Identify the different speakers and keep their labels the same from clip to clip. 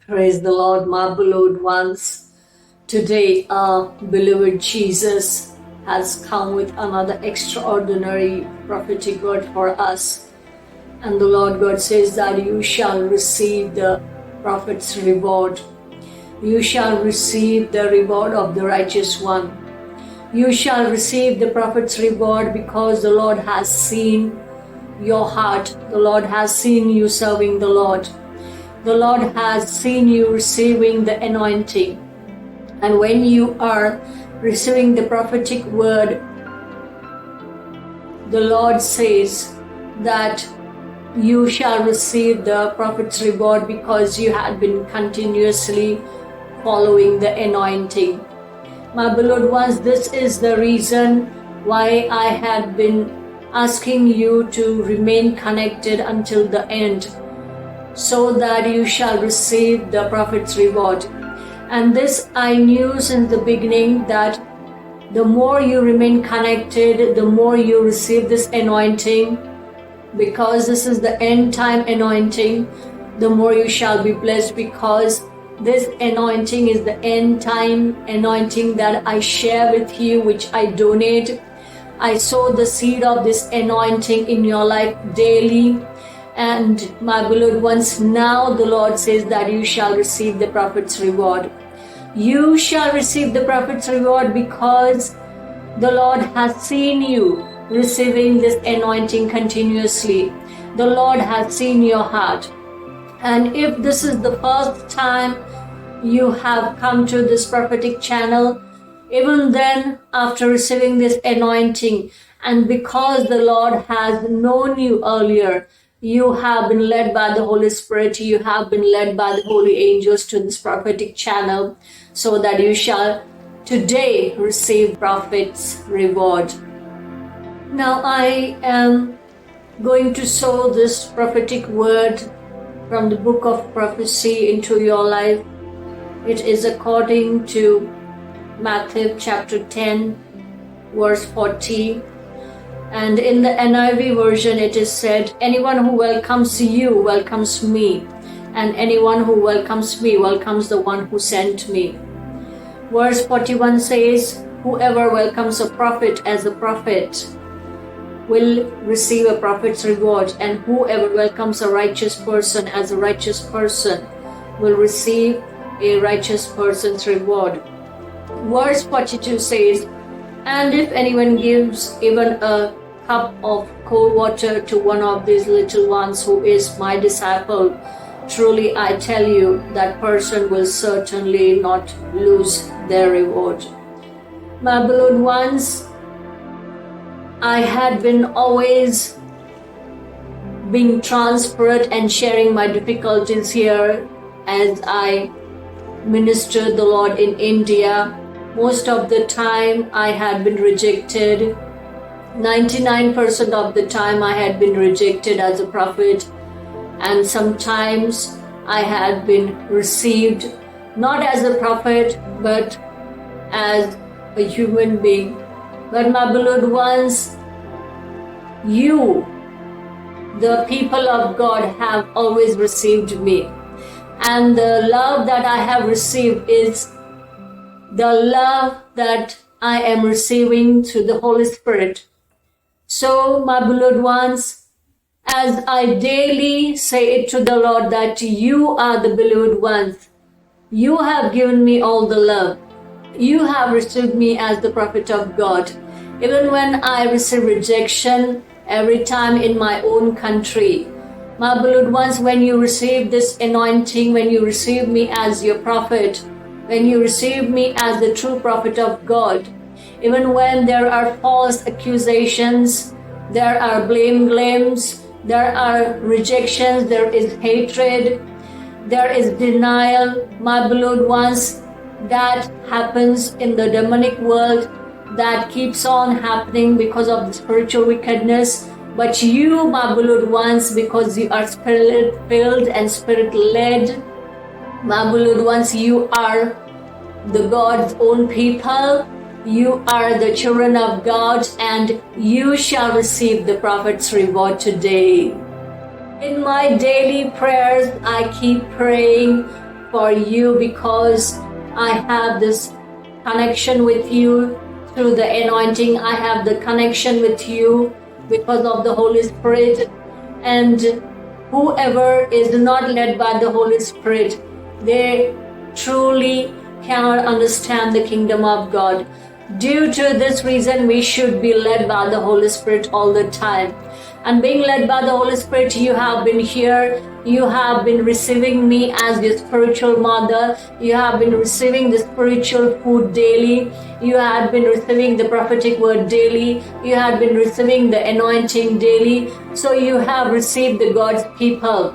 Speaker 1: Praise the Lord, my beloved ones. Today, our beloved Jesus has come with another extraordinary prophetic word for us. And the Lord God says that you shall receive the prophet's reward. You shall receive the reward of the righteous one. You shall receive the prophet's reward because the Lord has seen your heart. The Lord has seen you serving the Lord. The Lord has seen you receiving the anointing. And when you are receiving the prophetic word, the Lord says that you shall receive the prophet's reward because you had been continuously following the anointing. My beloved ones, this is the reason why I had been asking you to remain connected until the end, so that you shall receive the prophet's reward. And this I knew since the beginning, that the more you remain connected, the more you receive this anointing, because this is the end time anointing, the more you shall be blessed, because this anointing is the end time anointing that I share with you, which I donate. I sow the seed of this anointing in your life daily. And my beloved ones, now the Lord says that you shall receive the prophet's reward. You shall receive the prophet's reward because the Lord has seen you receiving this anointing continuously. The Lord has seen your heart. And if this is the first time you have come to this prophetic channel, even then, after receiving this anointing, and because the Lord has known you earlier, you have been led by the Holy Spirit, you have been led by the holy angels to this prophetic channel, so that you shall today receive prophet's reward. Now I am going to sow this prophetic word from the book of prophecy into your life. It is according to Matthew chapter 10, verse 40. And in the NIV version, it is said, anyone who welcomes you welcomes me, and anyone who welcomes me welcomes the one who sent me. Verse 41 says, whoever welcomes a prophet as a prophet will receive a prophet's reward, and whoever welcomes a righteous person as a righteous person will receive a righteous person's reward. Verse 42 says, and if anyone gives even a cup of cold water to one of these little ones who is my disciple, truly I tell you, that person will certainly not lose their reward. My beloved ones, I had been always being transparent and sharing my difficulties here as I ministered the Lord in India. Most of the time I had been rejected. 99% of the time I had been rejected as a prophet, and sometimes I had been received not as a prophet but as a human being. But my beloved ones, you, the people of God, have always received me, and the love that I have received is the love that I am receiving through the Holy Spirit. So, my beloved ones, as I daily say it to the Lord that you are the beloved ones, you have given me all the love. You have received me as the prophet of God. Even when I receive rejection every time in my own country, my beloved ones, when you receive this anointing, when you receive me as your prophet, when you receive me as the true prophet of God, even when there are false accusations, there are blame games, there are rejections, there is hatred, there is denial, my beloved ones, that happens in the demonic world, that keeps on happening because of the spiritual wickedness. But you, my beloved ones, because you are spirit-filled and spirit-led, my beloved ones, you are the God's own people. You are the children of God, and you shall receive the prophet's reward today. In my daily prayers, I keep praying for you because I have this connection with you through the anointing. I have the connection with you because of the Holy Spirit. And whoever is not led by the Holy Spirit, they truly cannot understand the kingdom of God. Due to this reason, we should be led by the Holy Spirit all the time. And being led by the Holy Spirit, you have been here, you have been receiving me as your spiritual mother, you have been receiving the spiritual food daily, you have been receiving the prophetic word daily, you have been receiving the anointing daily. So you have received the God's people.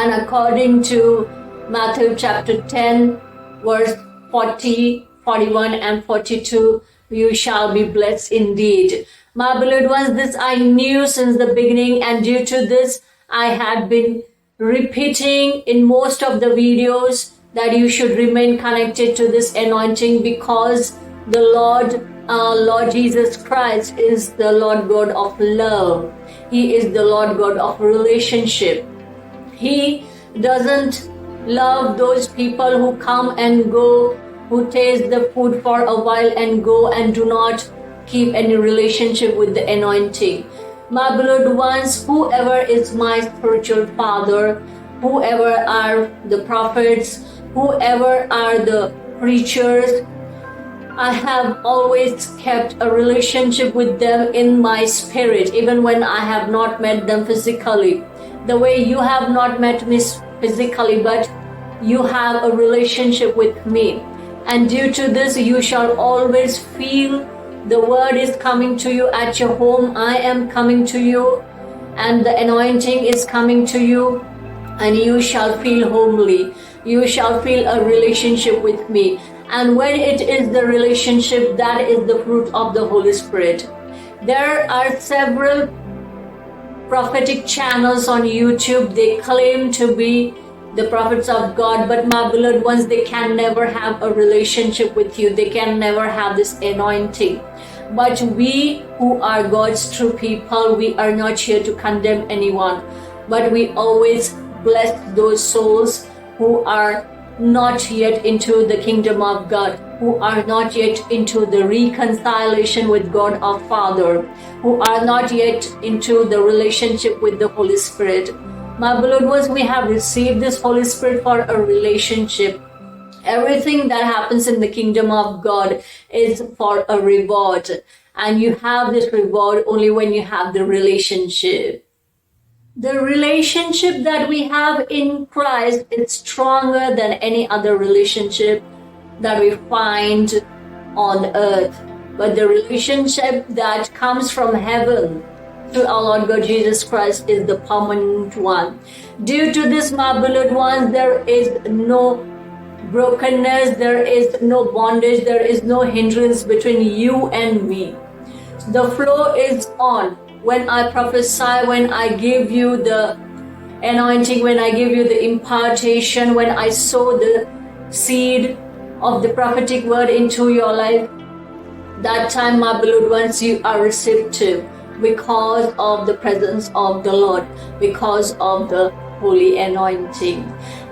Speaker 1: And according to Matthew chapter 10, verse 40, 41 and 42, you shall be blessed indeed. My beloved ones, this I knew since the beginning, and due to this, I had been repeating in most of the videos that you should remain connected to this anointing, because the Lord Jesus Christ is the Lord God of love. He is the Lord God of relationship. He doesn't love those people who come and go, who taste the food for a while and go and do not keep any relationship with the anointing. My beloved ones, whoever is my spiritual father, whoever are the prophets, whoever are the preachers, I have always kept a relationship with them in my spirit, even when I have not met them physically. The way you have not met me physically, but you have a relationship with me. And due to this, you shall always feel the word is coming to you at your home. I am coming to you, and the anointing is coming to you, and you shall feel homely. You shall feel a relationship with me. And when it is the relationship, that is the fruit of the Holy Spirit. There are several prophetic channels on YouTube. They claim to be the prophets of God, but my beloved ones, they can never have a relationship with you. They can never have this anointing. But we who are God's true people, we are not here to condemn anyone, but we always bless those souls who are not yet into the kingdom of God, who are not yet into the reconciliation with God our Father, who are not yet into the relationship with the Holy Spirit. My beloved ones, we have received this Holy Spirit for a relationship. Everything that happens in the kingdom of God is for a reward. And you have this reward only when you have the relationship. The relationship that we have in Christ is stronger than any other relationship that we find on earth. But the relationship that comes from heaven to our Lord God Jesus Christ is the permanent one. Due to this, my beloved ones, there is no brokenness, there is no bondage, there is no hindrance between you and me. The flow is on. When I prophesy, when I give you the anointing, when I give you the impartation, when I sow the seed of the prophetic word into your life, that time, my beloved ones, you are receptive because of the presence of the Lord, because of the holy anointing.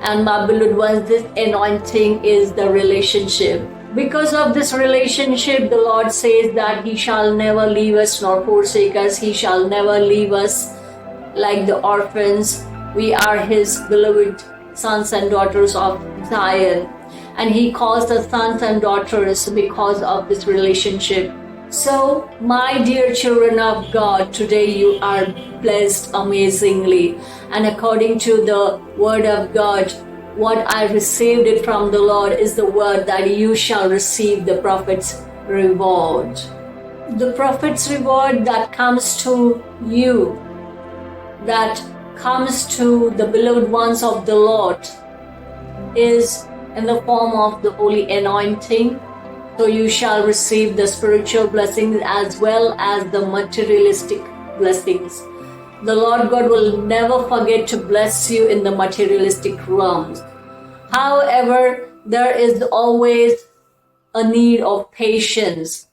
Speaker 1: And my beloved ones, this anointing is the relationship. Because of this relationship, the Lord says that He shall never leave us nor forsake us. He shall never leave us like the orphans. We are His beloved sons and daughters of Zion. And He calls us sons and daughters because of this relationship. So, my dear children of God, today you are blessed amazingly. And according to the word of God, what I received it from the Lord is the word that you shall receive the prophet's reward. The prophet's reward that comes to you, that comes to the beloved ones of the Lord, is in the form of the holy anointing. So you shall receive the spiritual blessings as well as the materialistic blessings. The Lord God will never forget to bless you in the materialistic realms. However, there is always a need of patience,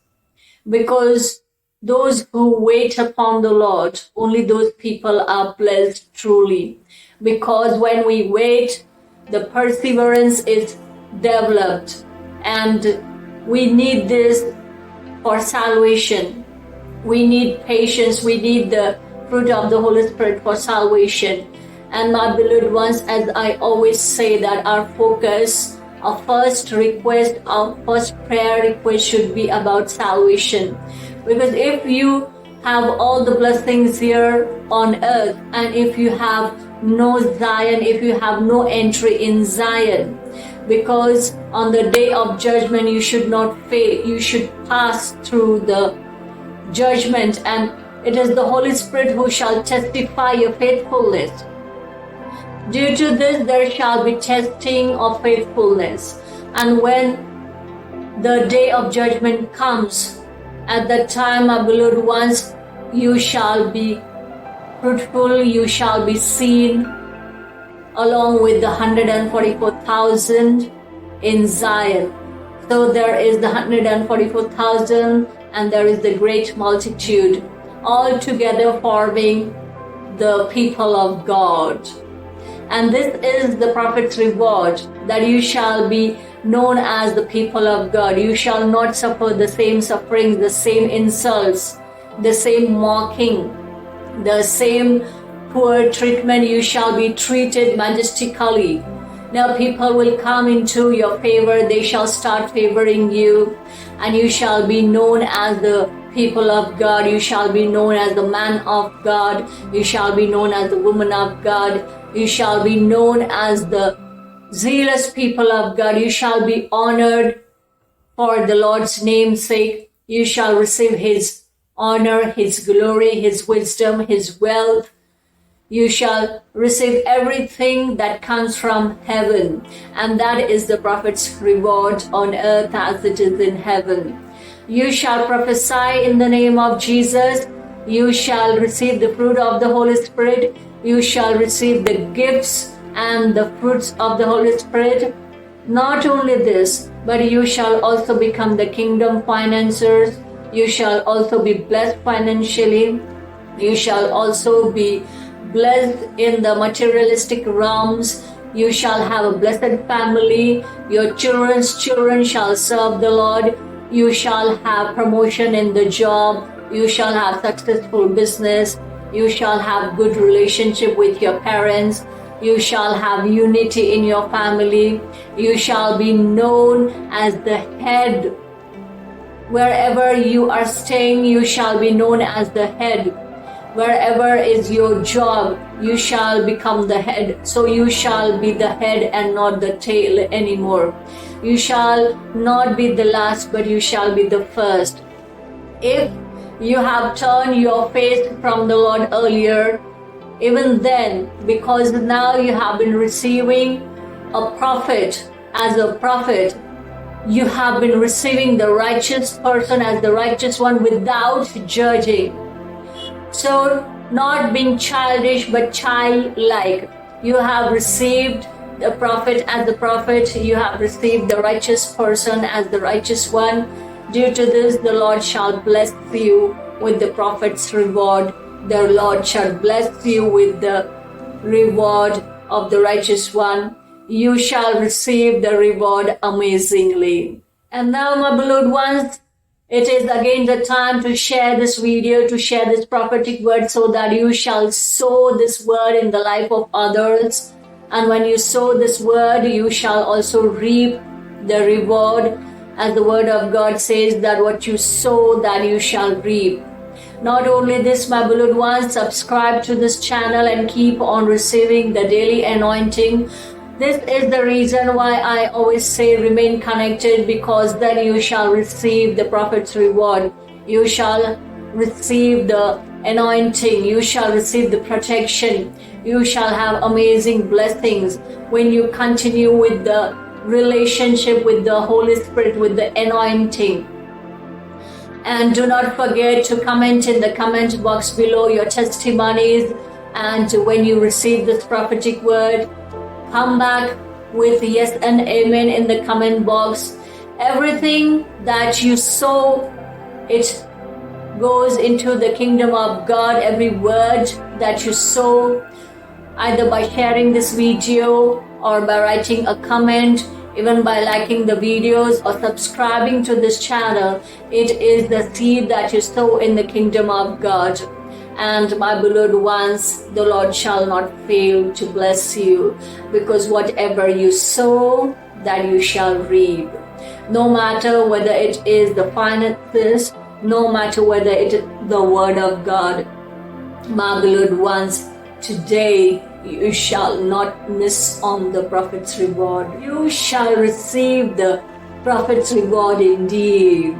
Speaker 1: because those who wait upon the Lord, only those people are blessed truly. Because when we wait, the perseverance is developed, and we need this for salvation. We need patience. We need the fruit of the Holy Spirit for salvation. And my beloved ones, as I always say, that our focus, our first request, our first prayer request should be about salvation. Because if you have all the blessings here on earth, and if you have no Zion, if you have no entry in Zion, because on the day of judgment you should not fail, you should pass through the judgment, and it is the Holy Spirit who shall testify your faithfulness. Due to this, there shall be testing of faithfulness. And when the day of judgment comes, at that time, my beloved ones, you shall be fruitful, you shall be seen along with the 144,000 in Zion. So there is the 144,000 and there is the great multitude, all together forming the people of God. And this is the prophet's reward, that you shall be known as the people of God. You shall not suffer the same sufferings, the same insults, the same mocking, the same poor treatment. You shall be treated majestically. Now people will come into your favor. They shall start favoring you, and you shall be known as the people of God. You shall be known as the man of God. You shall be known as the woman of God. You shall be known as the zealous people of God. You shall be honored for the Lord's name's sake. You shall receive His honor, His glory, His wisdom, His wealth. You shall receive everything that comes from heaven. And that is the prophet's reward on earth as it is in heaven. You shall prophesy in the name of Jesus. You shall receive the fruit of the Holy Spirit. You shall receive the gifts and the fruits of the Holy Spirit. Not only this, but you shall also become the kingdom financiers. You shall also be blessed financially. You shall also be blessed in the materialistic realms. You shall have a blessed family. Your children's children shall serve the Lord. You shall have promotion in the job. You shall have successful business. You shall have good relationship with your parents. You shall have unity in your family. You shall be known as the head. Wherever you are staying, you shall be known as the head. Wherever is your job, you shall become the head. So you shall be the head and not the tail anymore. You shall not be the last, but you shall be the first. If you have turned your face from the Lord earlier, even then, because now you have been receiving a prophet as a prophet, you have been receiving the righteous person as the righteous one without judging. So, not being childish but childlike. You have received the prophet as the prophet. You have received the righteous person as the righteous one. Due to this, the Lord shall bless you with the prophet's reward. The Lord shall bless you with the reward of the righteous one. You shall receive the reward amazingly. And now, my beloved ones, it is again the time to share this video, to share this prophetic word, so that you shall sow this word in the life of others. And when you sow this word, you shall also reap the reward. As the word of God says, that what you sow, that you shall reap. Not only this, my beloved ones, subscribe to this channel and keep on receiving the daily anointing. This is the reason why I always say remain connected, because then you shall receive the prophet's reward. You shall receive the anointing. You shall receive the protection. You shall have amazing blessings when you continue with the relationship with the Holy Spirit, with the anointing. And do not forget to comment in the comment box below your testimonies. And when you receive this prophetic word, come back with yes and amen in the comment box. Everything that you sow, it goes into the kingdom of God. Every word that you sow, either by sharing this video or by writing a comment, even by liking the videos or subscribing to this channel. It is the seed that you sow in the kingdom of God. And my beloved ones, the Lord shall not fail to bless you, because whatever you sow, that you shall reap. No matter whether it is the finances, no matter whether it is the word of God, my beloved ones, today you shall not miss on the prophet's reward. You shall receive the prophet's reward indeed.